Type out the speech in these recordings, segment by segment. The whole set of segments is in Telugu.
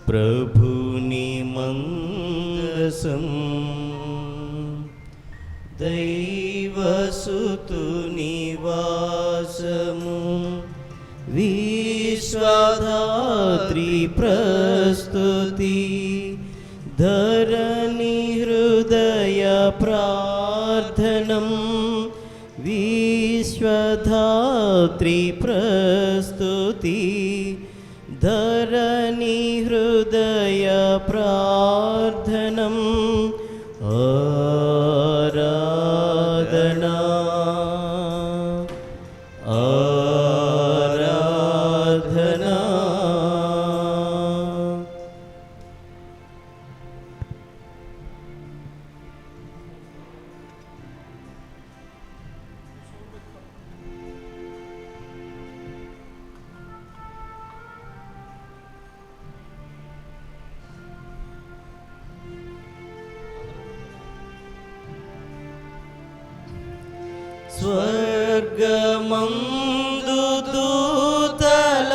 ప్రభుని మందసం దైవసుతుని వాసము విశ్వధాత్రి ప్రస్తుతి ధరణి హృదయ ప్రార్థనం విశ్వధాత్రి ప్రస్తుతి ధరణి హృదయ ప్రార్థనం ఆరాధనా ఆరాధనా స్వర్గమందు దూతల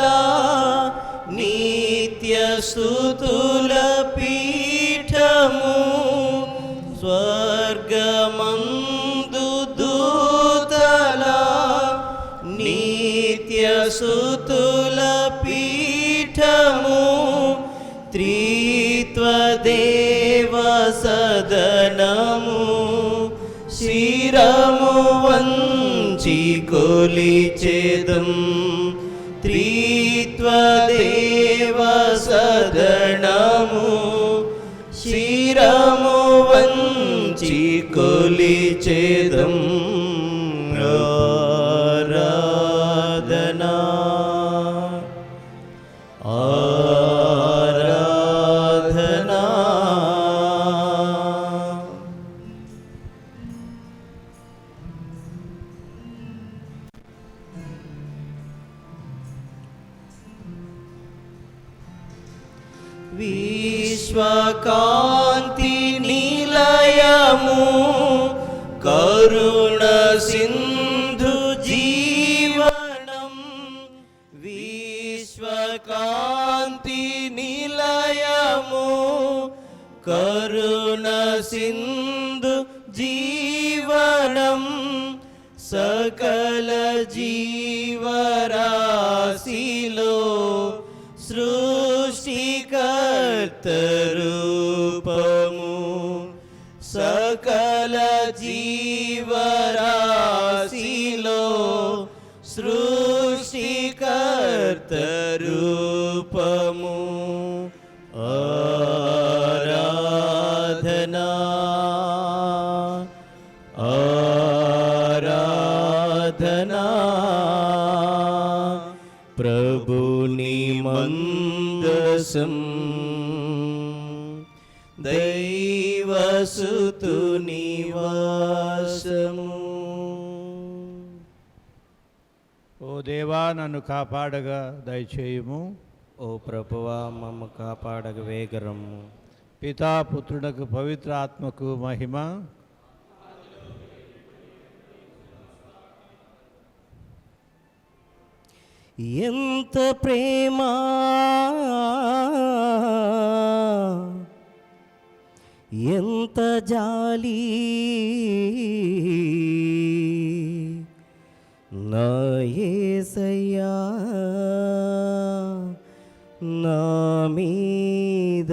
నిత్య స్తుతుల పీఠము స్వర్గమందు దూతల నిత్య స్తుతుల పీఠము త్రిత్వదేవ సదనము శిరము వంచి కొలిచెదం త్రిత్వదేవ సదనము శిరము వంచి కొలిచెదం ఆరాధనా ఆరాధనా విశ్వకాంతి నిలయము కరుణ సింధు జీవనం విశ్వకాంతి నిలయము కరుణ సింధు జీవనం సకల జీవరాశిలో సృష్టికర్తరూపము సకల జీవరాశిలో సృష్టికర్తరూపము ఆరాధనా ఆరాధనా ప్రభుని మందసం దైవసుతుని వాసము. ఓ దేవా, నన్ను కాపాడగా దయచేయుము. ఓ ప్రభువా, మమ్మ కాపాడగ వేగరము. పితా పుత్రునకు పవిత్ర ఆత్మకు మహిమ. ఎంత ప్రేమ ఎంత జాలి నా యేసయ్యా నా మీద.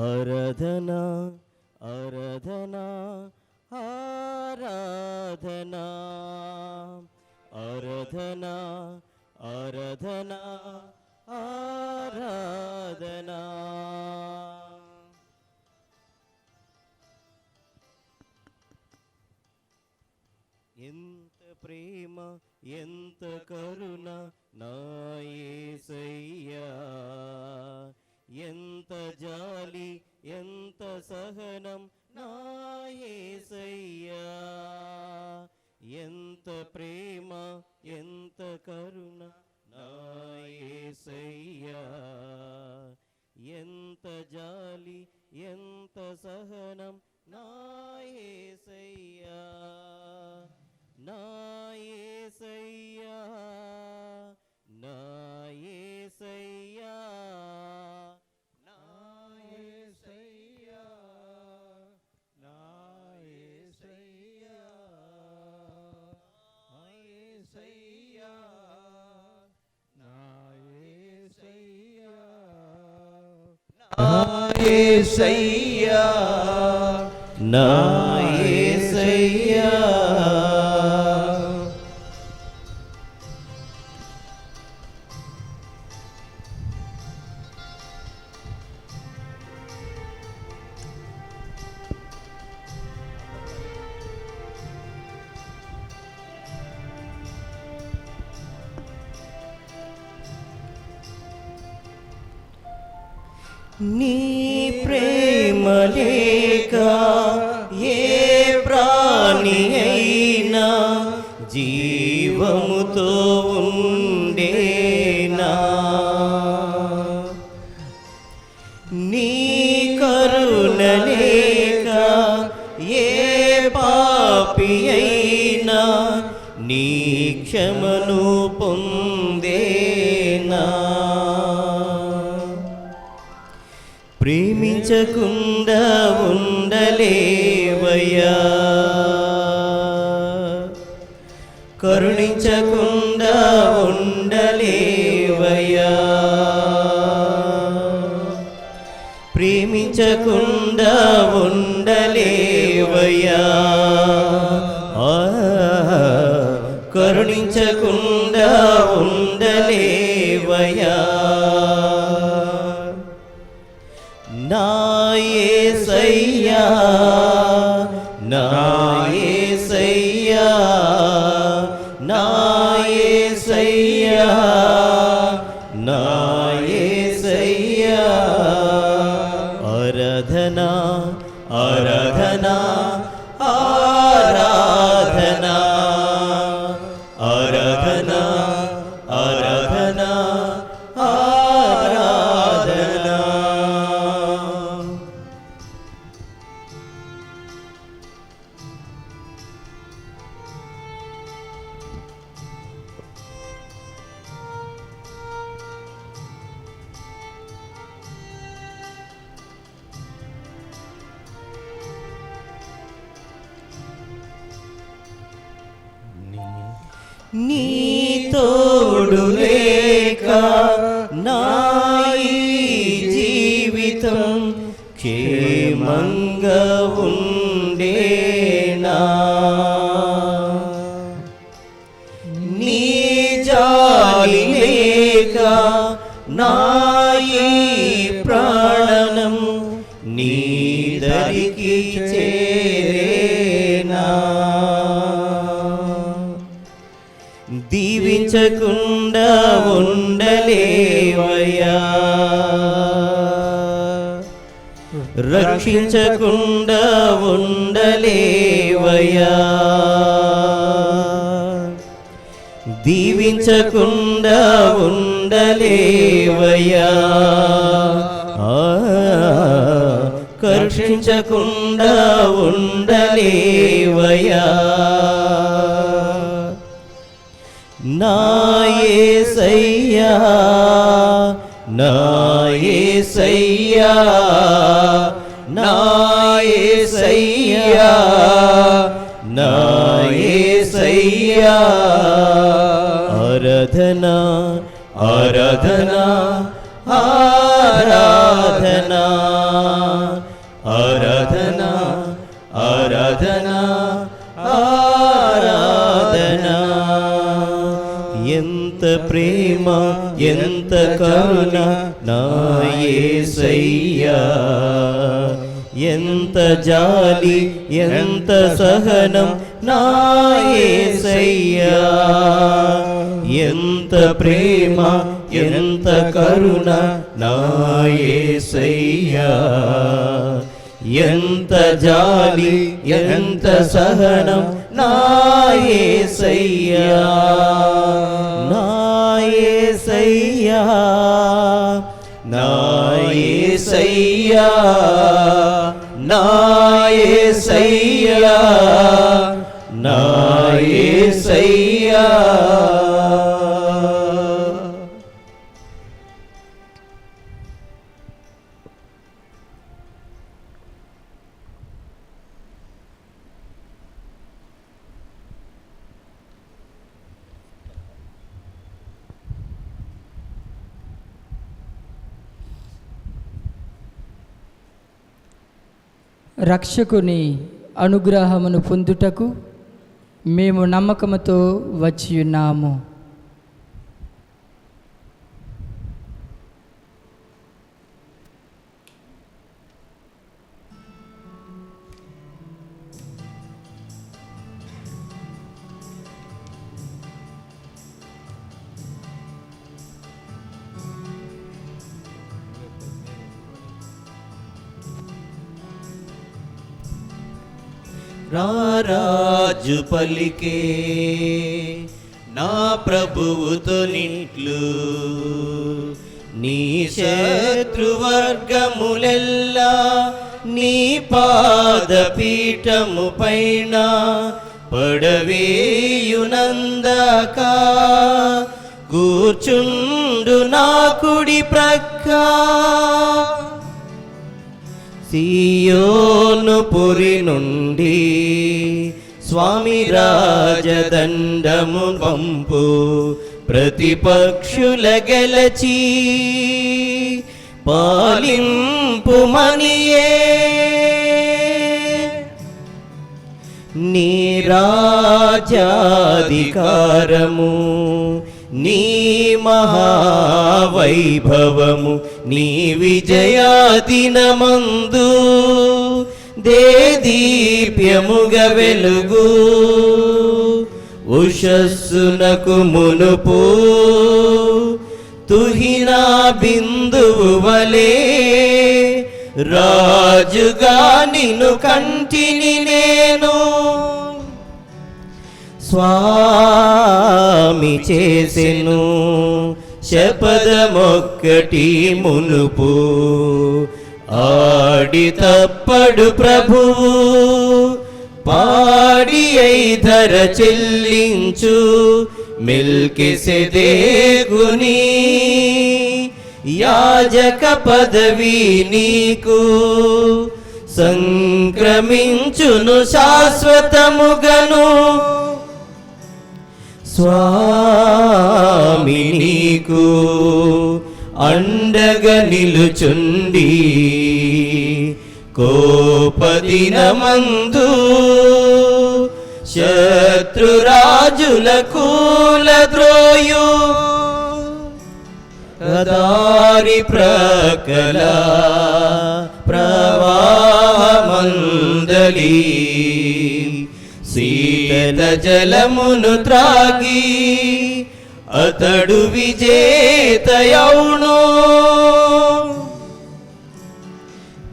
ఆరాధనా ఆరాధనా ఆరాధనా ఆరాధనా ఆరాధనా ఆరాధనా. ఎంత ప్రేమ ఎంత కరుణ నా యేసయ్యా, ఎంత జాలి ఎంత సహనం నా యేసయ్యా, ఎంత ప్రేమ ఎంత కరుణ నా యేసయ్యా, ఎంత జాలి ఎంత సహనం నా యేసయ్యా, నా యేసయ్యా, నా యేసయ్యా, నా యేసయ్యా, నా యేసయ్యా, నా యేసయ్యా, నా యేసయ్యా, నా యేసయ్యా, నా యేసయ్యా. నీ ప్రేమ లేక ఏ ప్రాణి అయినా జీవముతో ఉండేనా, నీ కరుణ లేక ఏ పాపి అయినా నీ క్షమను పొందేనా, ప్రేమించకుండా ఉండలేవయ్యా, కరుణించకుండా ఉండలేవయ్యా, ప్రేమించకుండా ఉండలేవయ్యా, కరుణించకుండా ఉండలేవయ్యా. నా యేసయ్యా, నా యేసయ్యా, నా యేసయ్యా, నా యేసయ్యా. ఆరాధనా ఆరాధనా ఆరాధనా ఆరాధనా ఆరాధనా ఆరాధనా. నీ తోడు లేక నా ఈ జీవితం క్షేమంగా ఉండేనా, నీ జాలి లేక నా ఈ ప్రాణం నీ దరికి చేరేనా, దీవించకుండా ఉండలేవయ్యా, రక్షించకుండా ఉండలేవయ్యా, దీవించకుండా ఉండలేవయ్యా, కరుణించకుండా ఉండలేవయ్యా. నా యేసయ్యా, నా యేసయ్యా, నా యేసయ్యా, నా యేసయ్యా. ఆరాధనా ఆరాధనా ఆరాధనా ఆరాధనా ఆరాధనా ఆరాధనా. ఎంత ప్రేమ ఎంత కరుణ నా యేసయ్యా, ఎంత జాలి ఎంత సహనం నా యేసయ్యా, ఎంత ప్రేమ ఎంత కరుణ నా యేసయ్యా, ఎంత జాలి ఎంత సహనం నా యేసయ్యా, నా యేసయ్యా, నా యేసయ్యా, నా యేసయ్యా, నా యేసయ్యా. రక్షకుని అనుగ్రహమును పొందుటకు మేము నమ్మకముతో వచ్చి ఉన్నాము. రారాజు పలికే నా ప్రభువుతో నిట్లు, నీ శత్రువర్గములెల్లా నీ పాదపీఠము పైన పడవేయునందక కూర్చుండు నా కుడి ప్రక్క. సియోను పురి నుండి స్వామి రాజదండము పంపు, ప్రతిపక్షుల గెలచి పాలింపు మనియే. నీ రాజ్యాధికారము నీ మహావైభవము నీ విజయాదినమందు దేదీప్యముగా వెలుగు. ఉషస్సునకు మునుపు తుహినా బిందువు వలే రాజుగా నిన్ను కంటిని నేను. స్వామి చేసెను శపథమొక్కటి మునుపు, ఆడి తప్పడు ప్రభువు పాడి ఐధర చెల్లించు. మెల్కిసెదెకుని యాజక పదవి నీకు సంక్రమించును శాశ్వతముగను. స్వామి నీకు అండగా నిలుచుండి కోపదినమందు శత్రురాజుల కూలద్రోయు. దారి ప్రకల ప్రవాహమందలి శీతల జలమును త్రాగి అతడు విజేతయౌను.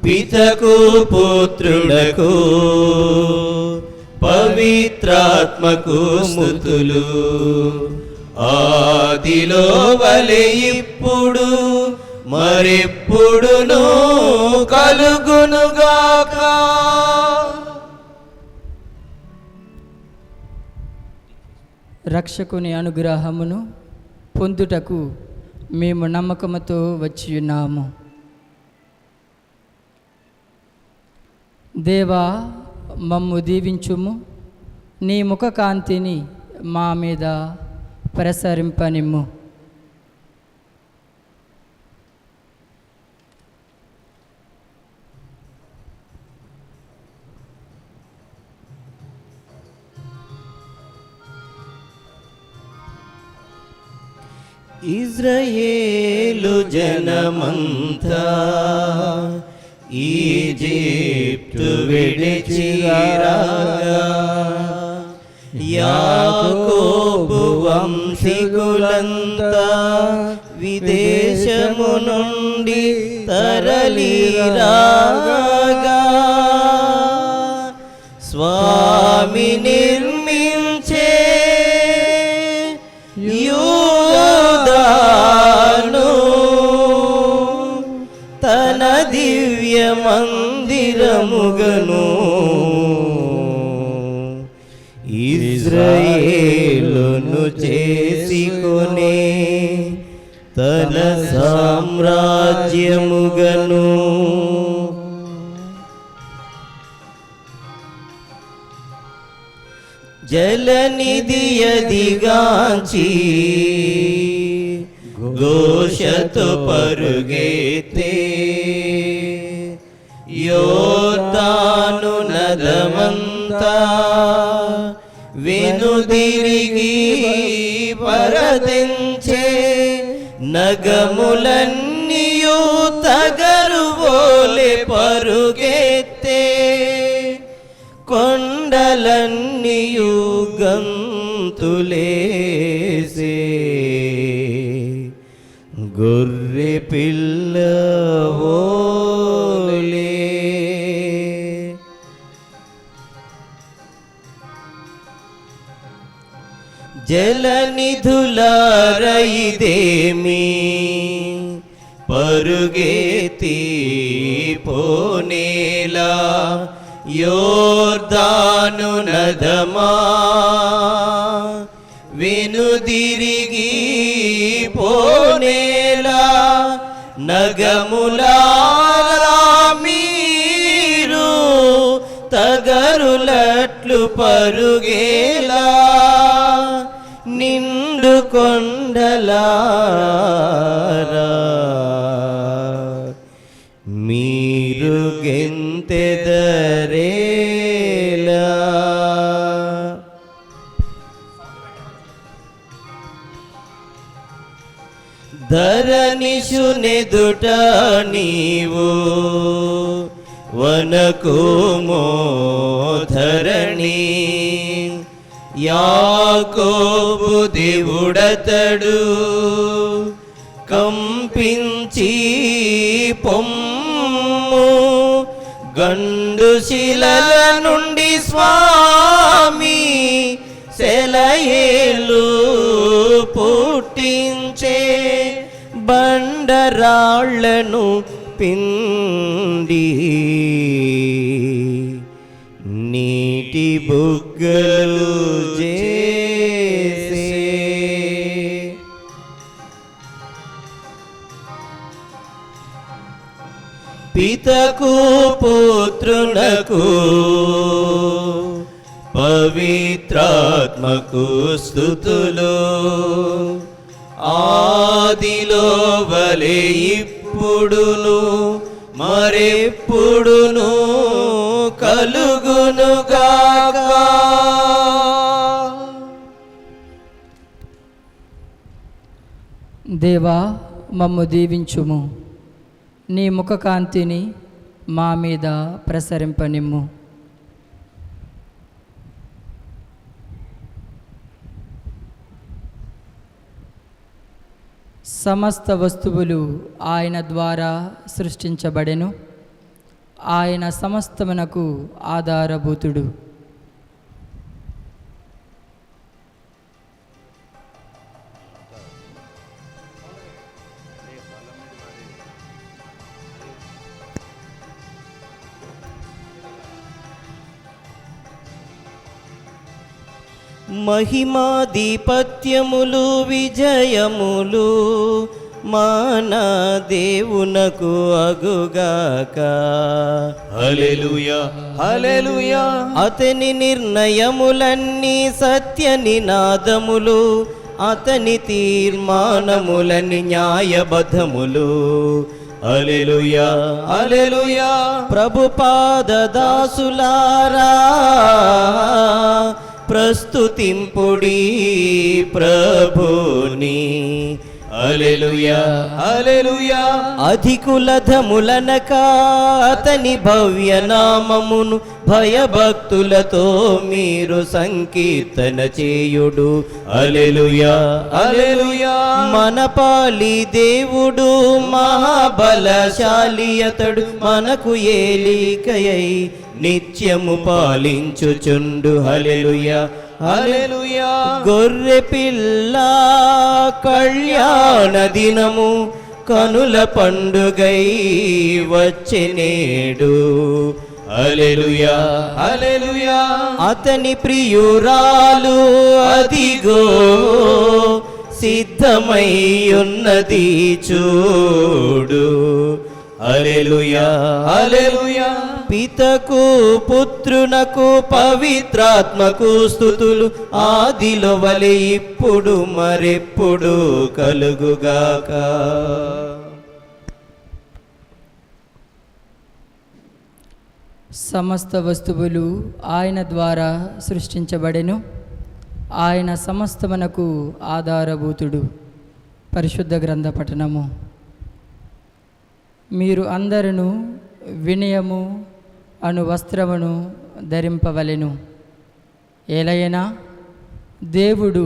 పితకు పుత్రుడకు పవిత్రాత్మకు స్మృతులు ఆదిలో వలె ఇప్పుడు మరెప్పుడును కలుగునుగాక. రక్షకుని అనుగ్రహమును పొందుటకు మేము నమ్మకముతో వచ్చి ఉన్నాము. దేవా, మమ్ము దీవించుము, నీ ముఖ కాంతిని మా మీద ప్రసరింపనిమ్ము. ఇజ్రాయేలు జనమంతా ఈజిప్టు విడిచిరాగా, యాకోబు వంశీకులంతా విదేశము నుండి తరలిరాగా, స్వామి నిర్మించే యూదాను తన దివ్య మందిరముగను ఇజ్రాయేలును చేసుకొనే తన సామ్రాజ్యముగను జలనిధియదిగాంచి ఘోషతో పరుగెత్తే యోర్దాను నదమంతా వెనుదిరిగి పరదించే నగములన్నీయు తగరువోలె పరుగెత్తే కొండలన్నీయు గంతులేసే గొర్రె పిల్లవోలే జలనిధులారైదేమి పరుగెత్తి పోనేలా యోర్దాను నదమా వెనుదిరిగి పోనేలా నగములారా మీరు తగరులట్లు పరుగేలా నిండు కొండలారా మీరు గెంతెదరేలా ధరణిషునెదుట నీవు వనకుమో ధరణి యాకోబు దేవుడతడు కంపించి పొమ్ము గండు శిలల నుండి స్వామి సెలయేలు పుట్టించే బండరాళ్లను పిండి నీటి బుగ్గలు చేసే పితకు పుత్రునకు పవిత్రాత్మకు స్తుతులు ఆదిలో వలె ఇప్పుడును మరెప్పుడును కలుగునుగాక. దేవా మమ్ము దీవించుము, నీ ముఖకాంతిని మా మీద ప్రసరింపనిమ్ము. సమస్త వస్తువులు ఆయన ద్వారా సృష్టించబడెను, ఆయన సమస్తమునకు ఆధారభూతుడు. మహిమాధిపత్యములు విజయములు మన దేవునకు అగుగాక. హల్లెలూయా హల్లెలూయా. అతని నిర్ణయములన్నీ సత్య నినాదములు, అతని తీర్మానములని న్యాయబద్ధములు. హల్లెలూయా హల్లెలూయా. ప్రభు పాదదాసులారా ప్రస్తుతింపుడి ప్రభుని. హల్లెలూయా హల్లెలూయా. అధికులధములనక అతని భవ్య నామమును భయభక్తులతో మీరు సంకీర్తన చేయుడు. హల్లెలూయా హల్లెలూయా. మన పాలి దేవుడు మహాబలశాలి అతడు, మనకు ఏలికయై నిత్యము పాలించుచుండు. హల్లెలూయా హల్లెలూయా. గొర్రె పిల్ల కళ్యాణ దినము కనుల పండుగై వచ్చెనేడు. హల్లెలూయా హల్లెలూయా. అతని ప్రియురాలు అదిగో సిద్ధమై ఉన్నది చూడు. హల్లెలూయా హల్లెలూయా. పితకు పుత్రునకు పవిత్రాత్మకు స్తుతులు, ఆదిలో వలె ఇప్పుడు మరెప్పుడు కలుగుగాక. సమస్త వస్తువులు ఆయన ద్వారా సృష్టించబడెను, ఆయన సమస్తమునకు ఆధారభూతుడు. పరిశుద్ధ గ్రంథ పఠనము. మీరు అందరూ వినయము అను వస్త్రమును ధరింపవలెను. ఏలయనా దేవుడు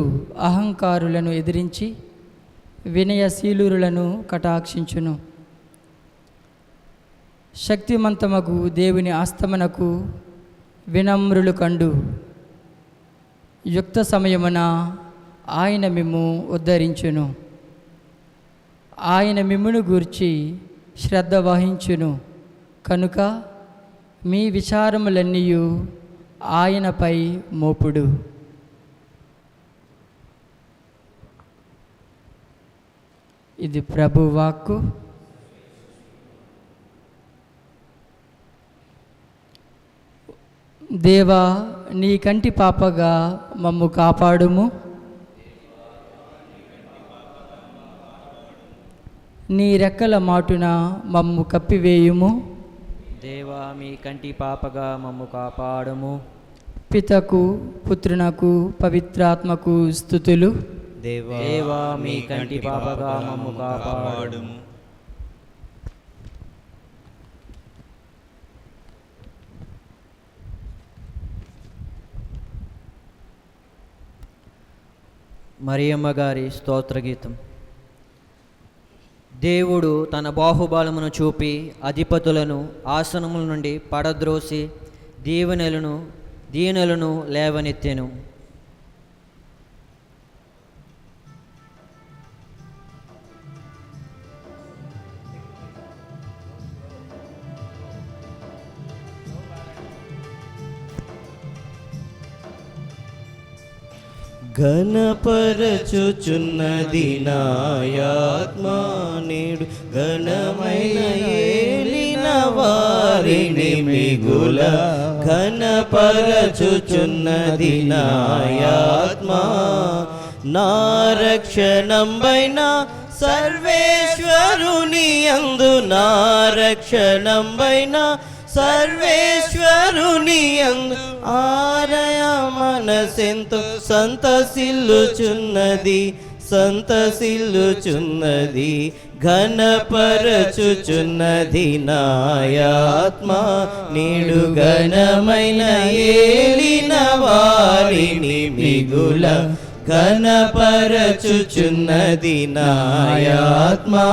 అహంకారులను ఎదిరించి వినయశీలురులను కటాక్షించును. శక్తిమంతమగు దేవుని ఆస్తమనకు వినమ్రులు కండు. యుక్త సమయమున ఆయన మిమ్ము ఉద్ధరించును. ఆయన మిమ్మును గూర్చి శ్రద్ధ వహించును కనుక మీ విచారములన్నీ ఆయనపై మోపుడు. ఇది ప్రభు వాక్కు. దేవా, నీ కంటి పాపగా మమ్ము కాపాడుము. నీ రెక్కల మాటున మమ్ము కప్పివేయుము. దేవా, మీ కంటి పాపగా మమ్ము కాపాడుము. పితకు పుత్రునకు పవిత్రాత్మకు స్తుతులు. దేవా, మీ కంటి పాపగా మమ్ము కాపాడుము. మరియమ్మ గారి స్తోత్రగీతం. దేవుడు తన బాహుబలమును చూపి అధిపతులను ఆసనముల నుండి పడద్రోసి దీనులను లేవనెత్తెను. ఘనపరచుచున్నది నాయాత్మా నేడు, ఘనమైన ఏలిన వారిని మిగుల ఘనపరచుచున్నది నాయాత్మా. నా రక్షణంబైన సర్వేశ్వరుని యందు, నా రక్షణంబైన సర్వేశ్వరుని యందు ఆరయ మనసెంతో సంతసిల్లుచున్నది ఘనపరచుచున్నది నాయాత్మా నేడు, ఘనమైన ఏలిన వారిని మిగుల ఘనపరచుచున్నది నాయాత్మా.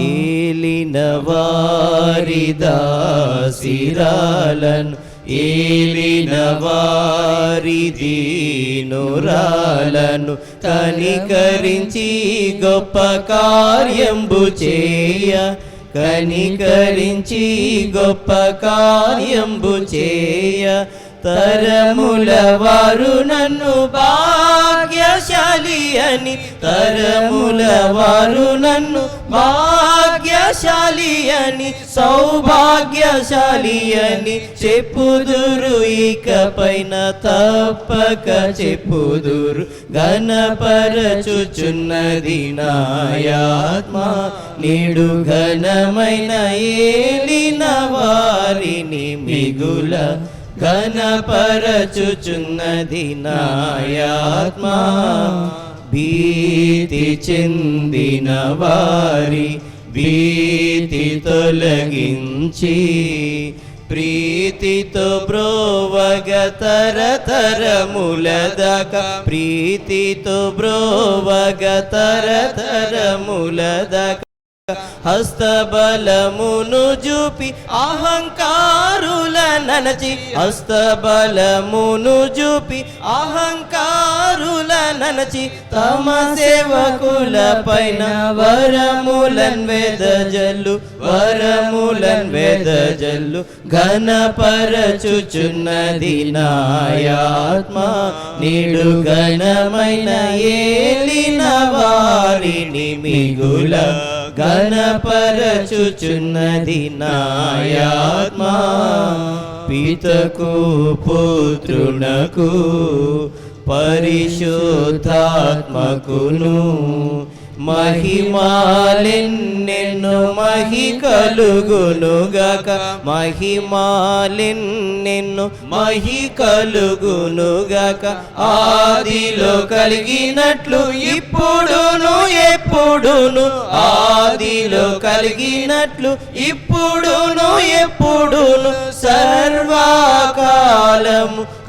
ఏలిన వారి దాసిరాలను, ఏలిన వారి దీనురాలను కనికరించి గొప్ప కార్యంబు చేయ, కనికరించి గొప్ప కార్యంబు చేయ. తరముల వారు నన్ను భాగ్యశాలి అని, తరముల వారు నన్ను భాగ్యశాలి అని, సౌభాగ్యశాలి అని చెప్పుదురు. ఇకపైన తప్పక చెప్పుదురు. ఘనపరచుచున్నది నాయాత్మా నేడు, ఘనమైన ఏలిన వారిని మిగుల ఘనపరచుచున్నది నాయాత్మా. భీతి చెందిన వారి భీతి తొలగించి ప్రీతితో బ్రోవగ తరతరముల దాకా ప్రీతితో బ్రోవగ తరతరముల దాకా హస్తబలమును చూపి అహంకారుల ననచి హస్తబలమును చూపి అహంకారుల ననచి తమ సేవకుల పైన వరములన్ వెదజల్లు వరములన్ వెదజల్లు ఘనపరచుచున్నది నాయాత్మ నీడు ఘనమైన ఏలిన వారిని మిగుల ఘనపరచుచున్నది నాయాత్మ పితకు పుత్రునకు పరిశుద్ధాత్మకును మహిమాలెన్నెన్ను మహి కలుగునుగాక మహిమాలెన్నెన్ను మహి కలుగునుగాక ఆదిలో కలిగినట్లు ఇప్పుడును ఎప్పుడును ఆదిలో కలిగినట్లు ఇప్పుడును ఎప్పుడును సర్వకాలము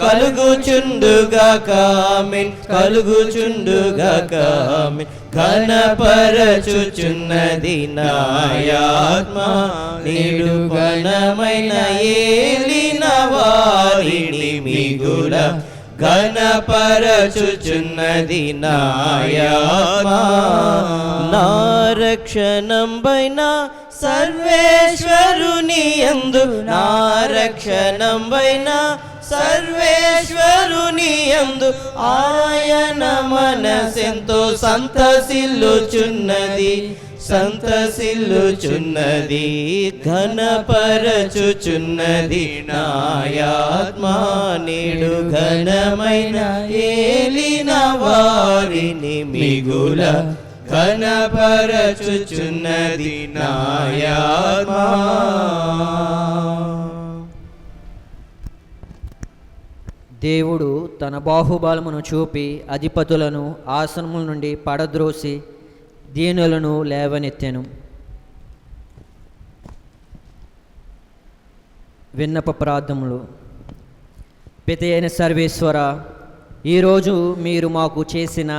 కలుగుచుండుగాక ఆమేన్ కలుగుచుండుగాక ఆమేన్ ఘనపరచుచున్నది నాయాత్మ నీడు ఘనమైన ఏలిన వారిని మిగుల ఘనపరచుచున్నది నాయాత్మ నా రక్షణంబైన సర్వేశ్వరుని యందు నా రక్షణంబైన సర్వేశ్వరుని యందు ఆయన మనసెంతో సంతసిల్లుచున్నది సంతసిల్లుచున్నది ఘనపరచుచున్నది నాయాత్మ నేడు ఘనమైన ఏలిన వారిని మిగుల ఘనపరచుచున్నది నాయాత్మ. దేవుడు తన బాహుబలమును చూపి అధిపతులను ఆసనముల నుండి పడద్రోసి దీనులను లేవనెత్తెను. విన్నప ప్రార్థములు. పితయైన సర్వేశ్వర, ఈరోజు మీరు మాకు చేసిన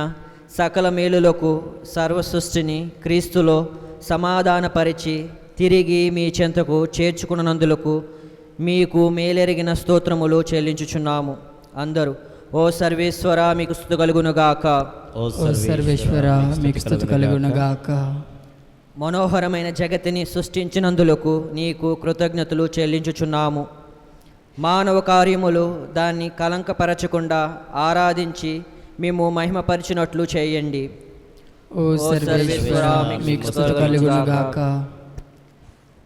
సకల మేలులకు సర్వసృష్టిని క్రీస్తులో సమాధానపరిచి తిరిగి మీ చెంతకు చేర్చుకున్నందులకు మీకు మేలెరిగిన స్తోత్రములు చెల్లించుచున్నాము. అందరూ ఓ సర్వేశ్వర మీకు స్తుతి కలుగునుగాక. ఓ సర్వేశ్వర మీకు స్తుతి కలుగునుగాక. మనోహరమైన జగతిని సృష్టించినందులకు నీకు కృతజ్ఞతలు చెల్లించుచున్నాము. మానవ కార్యములు దాన్ని కలంకపరచకుండా ఆరాధించి మేము మహిమపరిచినట్లు చేయండి. ఓ సర్వేశ్వర మీకు స్తుతి కలుగునుగాక.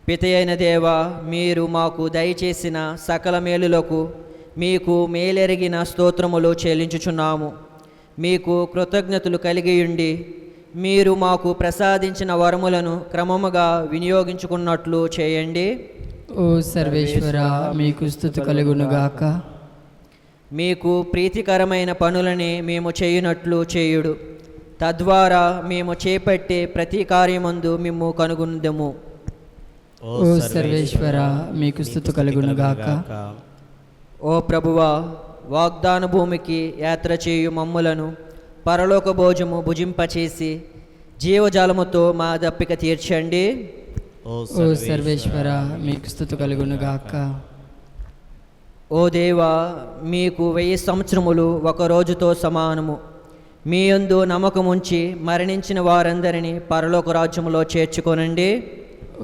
పితయైన దేవ, మీరు మాకు దయచేసిన సకల మేలులకు మీకు మేలెరిగిన స్తోత్రములు చెల్లించుచున్నాము. మీకు కృతజ్ఞతలు కలిగియుండి మీరు మాకు ప్రసాదించిన వరములను క్రమముగా వినియోగించుకున్నట్లు చేయండి. ఓ సర్వేశ్వర మీకు స్తుతి కలుగునుగాక. మీకు ప్రీతికరమైన పనులని మేము చేయునట్లు చేయుడు. తద్వారా మేము చేపట్టే ప్రతి కార్యమందు మేము కనుగొందము. ఓ సర్వేశ్వర మీకు స్తుతి కలుగునుగాక. ఓ ప్రభువా, వాగ్దాన భూమికి యాత్ర చేయు మమ్ములను పరలోక భోజము భుజింపచేసి జీవజాలముతో మా దప్పిక తీర్చండి. ఓ సర్వేశ్వర మీకు స్తుతి కలుగునుగాక. ఓ దేవా, మీకు 1000 సంవత్సరములు ఒక రోజుతో సమానము. మీ యందు నమ్మకముంచి మరణించిన వారందరినీ పరలోక రాజ్యములో చేర్చుకొనండి.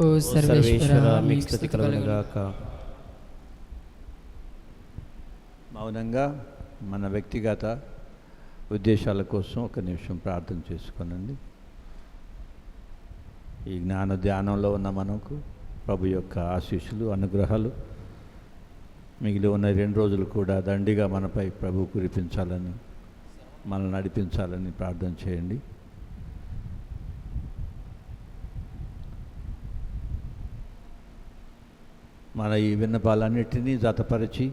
ఓ సర్వేశ్వర మీకు స్తుతి కలుగునుగాక. మౌనంగా మన వ్యక్తిగత ఉద్దేశాల కోసం ఒక నిమిషం ప్రార్థన చేసుకోనండి. ఈ జ్ఞాన ధ్యానంలో ఉన్న మనకు ప్రభు యొక్క ఆశీస్సులు అనుగ్రహాలు మిగిలి ఉన్న 2 రోజులు కూడా దండిగా మనపై ప్రభు కురిపించాలని మనల్ని నడిపించాలని ప్రార్థన చేయండి. మన ఈ విన్నపాలన్నిటినీ జతపరిచి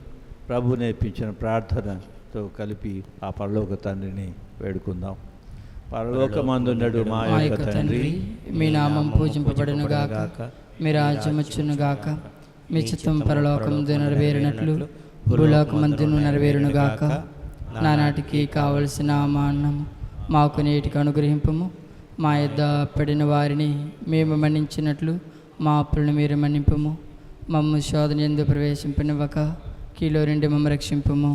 ప్రభు నేర్పించిన ప్రార్థనతో కలిపి ఆ పరలోక తండ్రిని వేడుకుందాం. పరలోకమందున్నడు మా మా యొక్క యొక్క తండ్రి, తండ్రి, మీ నామం పూజింపబడును గాక, మీ రాజ్యం వచ్చును గాక, మీ చిత్తం పరలోకమందు నెరవేరినట్లు భూలోకమందును నెరవేరును గాక. నానాటికి కావలసిన మా అన్నం మాకు నేటికి అనుగ్రహింపము. మా యొద్ద పడిన వారిని మేము మన్నించినట్లు మా అప్పులను మీరు మన్నింపము. మమ్ము శోధన యందు ప్రవేశింపనివ్వక కీలో నుండి మమ్మ రక్షింపము.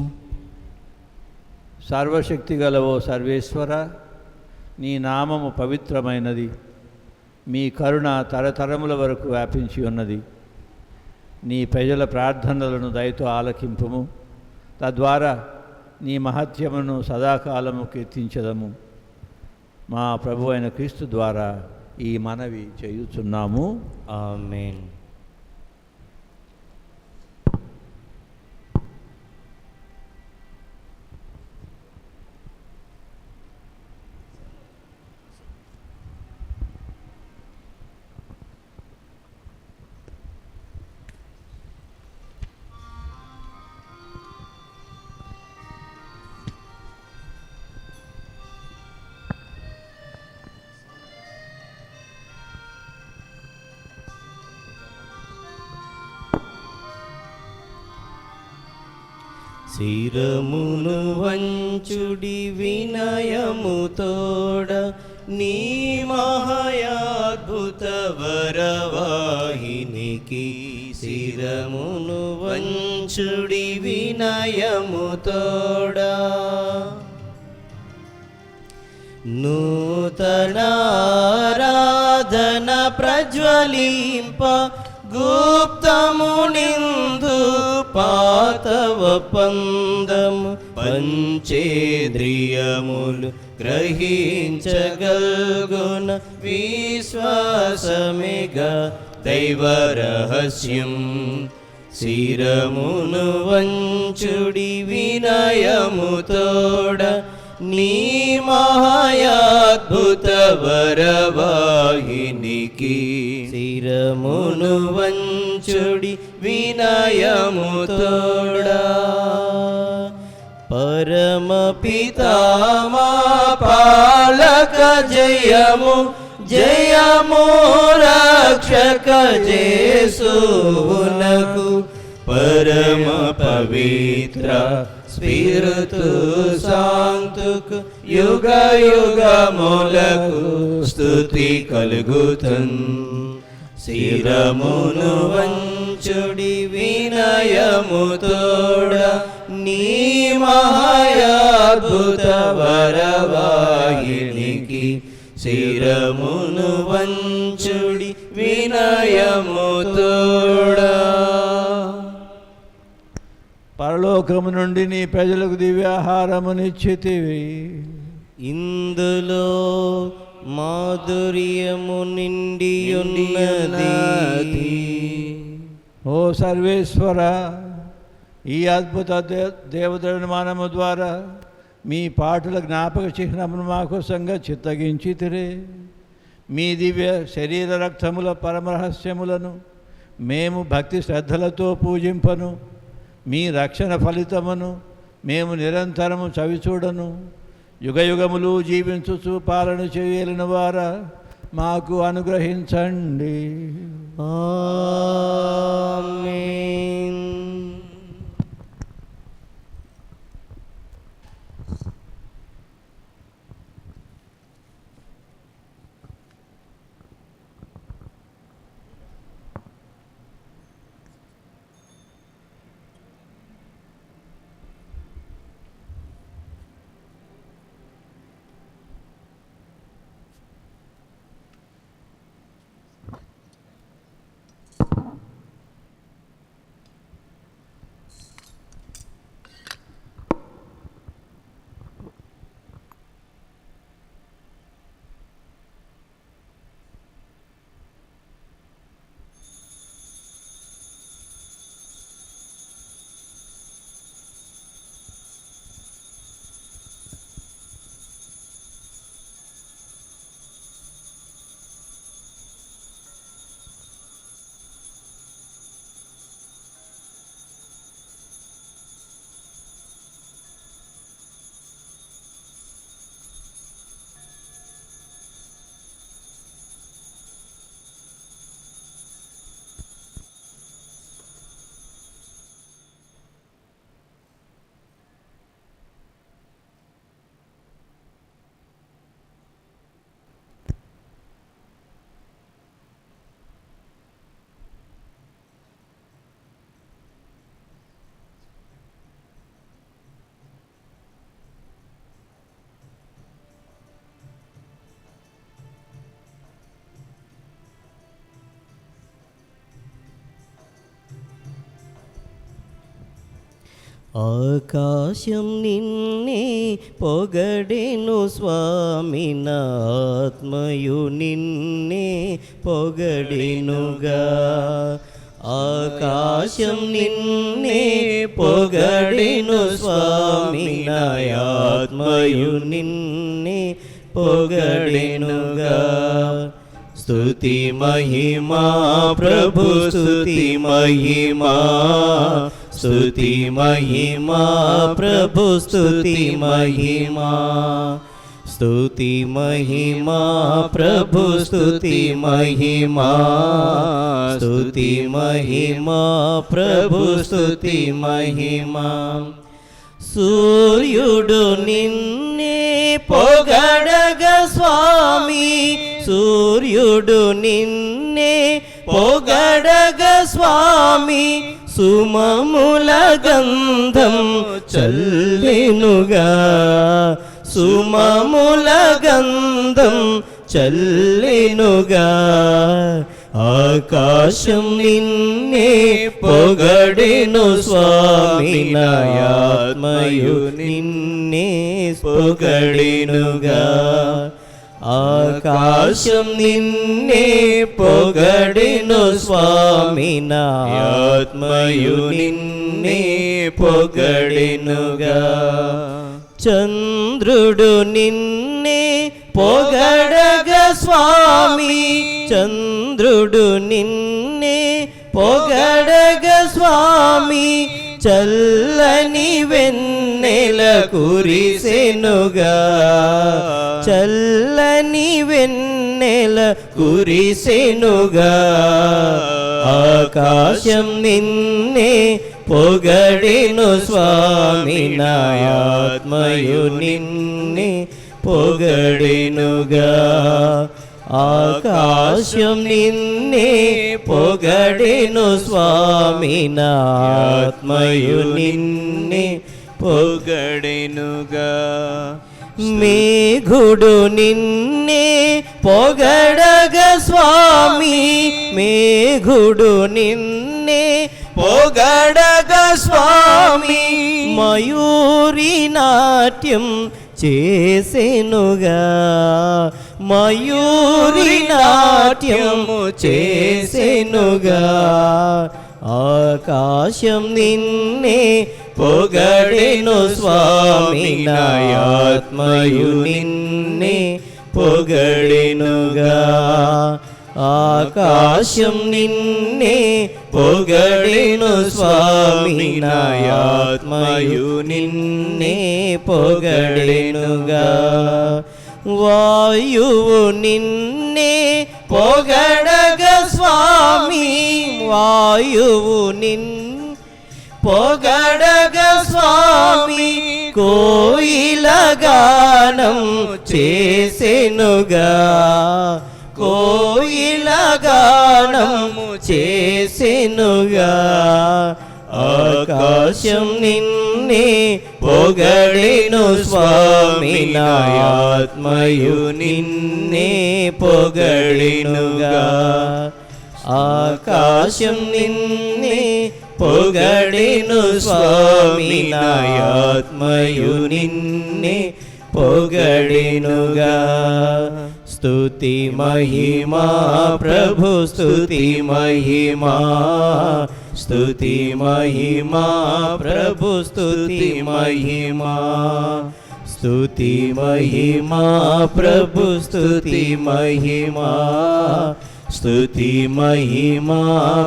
సర్వశక్తి గలవో సర్వేశ్వర, నీ నామము పవిత్రమైనది, మీ కరుణ తరతరముల వరకు వ్యాపించి ఉన్నది. నీ ప్రజల ప్రార్థనలను దయతో ఆలకింపుము, తద్వారా నీ మహత్యమును సదాకాలము కీర్తించదము. మా ప్రభు అయిన క్రీస్తు ద్వారా ఈ మనవి చేయుచున్నాము. ఆమేన్. శిరమును వంచుడి వినయముతోడ, నీ మహాయాద్భుత వరవాహినికి. శిరమును వంచుడి వినయముతోడ, నూతనారాధన ప్రజ్వలింప, గుప్తమునిందు పాతవ పందము. పంచేంద్రియములు గ్రహించగల్గున విశ్వాసమేగా దైవ రహస్యం. శిరమును వంచుడి వినయముతోడ, నీ మహాయాద్భుత వరవాహినికి. శిరమును వంచుడి వినయముతోడ, పరమపితా మా పాలక జయము జయము రక్షక జేసునకు. పరమ పవిత్ర స్పిరితు సాంతుకు యుగ యుగములకు స్తుతి కలుగుతున్. శిరమును వంచుడి వినయముతోడ, నీ మహాయాద్భుత వరవాహినికి. శిరమును వంచుడి వినయముతోడ. పరలోకము నుండి నీ ప్రజలకు దివ్యాహారమునిచ్చితివి. ఇందులో మాధుర్యము నిండి ఉన్నది. ఓ సర్వేశ్వర, ఈ అద్భుత దేవతర్మానము ద్వారా మీ పాటల జ్ఞాపక చిహ్నమును మా కోసంగా చిత్తగించితిరే. మీ దివ్య శరీర రక్తముల పరమరహస్యములను మేము భక్తి శ్రద్ధలతో పూజింపను. మీ రక్షణ ఫలితమును మేము నిరంతరము చవిచూడను. యుగయుగములు జీవించుచు పాలన చేయలిన వారా మాకు అనుగ్రహించండి. ఆమేన్. ఆకాశం నిన్నే పొగడెను స్వామి, నా ఆత్మయు నిన్నే పొగడెనుగా. ఆకాశం నిన్నే పొగడెను స్వామి, నా ఆత్మయు నిన్నే పొగడెనుగా. స్తుతి మహిమా ప్రభు స్తుతి మహిమా, స్తుతి మహిమా ప్రభు స్తుతి మహిమా, స్తుతి మహిమా ప్రభు స్తుతి మహిమా, స్తుతి మహిమా ప్రభు స్తుతి మహిమా. సూర్యుడు నిన్నే పొగడగా స్వామి, సూర్యుడు నిన్నే పొగడగా స్వామి, సుమముల గంధం చల్లెనుగా, సుమముల గంధం చల్లెనుగా. ఆకాశం నిన్నే పొగడెను స్వామి, నా ఆత్మయు నిన్నే పొగడెనుగా. ఆకాశం నిన్నే పొగడెను స్వామి, నా ఆత్మయు నిన్నే పొగడెనుగా. చంద్రుడు నిన్నే పొగడగా స్వామి, చంద్రుడు నిన్నే పొగడగా స్వామి, చల్లని వెన్నెల కురిసెనుగా, చల్లని వెన్నెల కురిసెనుగా. ఆకాశం నిన్నే పొగడెను స్వామి, నా ఆత్మయు నిన్నే పొగడెనుగా. ఆకాశం నిన్నే పొగడెను స్వామి, నా ఆత్మయు నిన్నే పొగడెనుగా. మేఘుడు నిన్నే పొగడగా స్వామి, మేఘుడు నిన్నే పొగడగా స్వామి, మయూరి నాట్యం చేసెనుగా, మయూరి నాట్యము చేసెనుగా. ఆకాశం నిన్నే పొగడెను స్వామి, నా ఆత్మయు నిన్నే పొగడెనుగా. ఆకాశం నిన్నే పొగడెను స్వామి, నా ఆత్మయు నిన్నే పొగడెనుగా. వాయువు నిన్నే పొగడగా స్వామి, వాయువు పొగడగా స్వామి, కోయిల గానం చేసెనుగా, కోయిల గానము చేసెనుగా. ఆకాశం నిన్నే పొగడెను స్వామి, నా ఆత్మయు నిన్నే పొగడెనుగా. ఆకాశం నిన్నే పొగడెను స్వామి, నా ఆత్మయు నిన్నే పొగడెనుగా. స్తుతి మహిమా ప్రభు స్తుతి మహిమా, స్తుతి మహిమా ప్రభు స్తుతి మహిమా, స్తుతి మహిమా ప్రభు స్తుతి మహిమా, స్తుతి మహిమా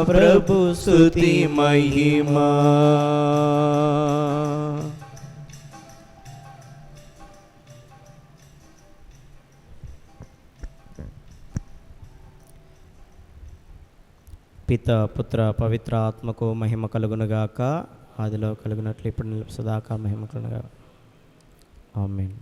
ప్రభు స్తుతి మహిమా. పిత పుత్ర పవిత్ర ఆత్మకు మహిమ కలుగునుగాక. ఆదిలో కలుగునట్లు ఇప్పుడు సదాకాల మహిమ కలుగునుగాక. ఆమేన్.